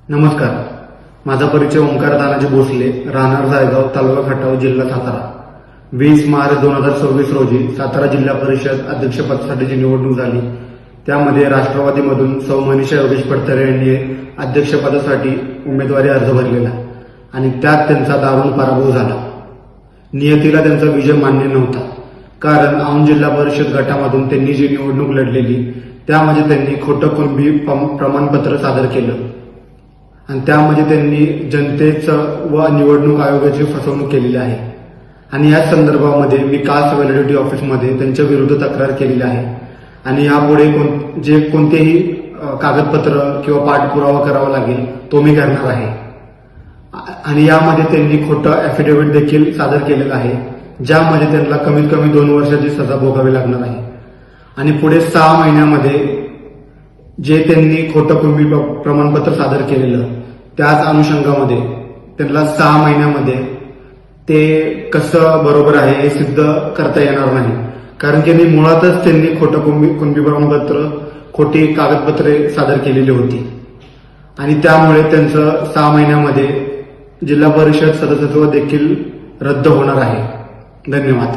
नमस्कार. माझा परिचय ओंकार तानाजी भोसले, राहणार जायगाव, तालुका खटाव, जिल्हा सातारा. 20 मार्च 2026 रोजी सातारा जिल्हा परिषद अध्यक्षपदासाठीची निवडणूक झाली. त्यामध्ये राष्ट्रवादीमधून सौ मनीषा योगेश पडतरे यांनी अध्यक्षपदासाठी उमेदवारी अर्ज भरलेला आणि त्यात त्यांचा दारुण पराभव झाला. नियतीला त्यांचा विजय मान्य नव्हता, कारण औंध जिल्हा परिषद गटामधून त्यांनी जी निवडणूक लढलेली त्यामध्ये त्यांनी खोटं कुणबी प्रमाणपत्र सादर केलं आणि त्यामध्ये त्यांनी जनतेचं व निवडणूक आयोगाची फसवणूक केलेली आहे. आणि या संदर्भामध्ये मी कास्ट व्हॅलिडिटी ऑफिसमध्ये त्यांच्या विरुद्ध तक्रार केलेली आहे आणि यापुढे जे कोणतेही कागदपत्र किंवा पाठपुरावा करावा लागेल तो मी करणार आहे. आणि यामध्ये त्यांनी खोटं ॲफिडेव्हिट देखील सादर केलेलं आहे, ज्यामध्ये त्यांना कमीत कमी 2 वर्षाची सजा भोगावी लागणार आहे. आणि पुढे 6 महिन्यामध्ये जे त्यांनी खोटं कुणबी प्रमाणपत्र सादर केलेलं त्याच अनुषंगामध्ये त्यांना 6 महिन्यामध्ये ते कसं बरोबर आहे हे सिद्ध करता येणार नाही, कारण की मुळातच त्यांनी खोटं कुणबी प्रमाणपत्र, खोटी कागदपत्रे सादर केलेली होती आणि त्यामुळे त्यांचं 6 महिन्यामध्ये जिल्हा परिषद सदस्यत्व देखील रद्द होणार आहे. धन्यवाद.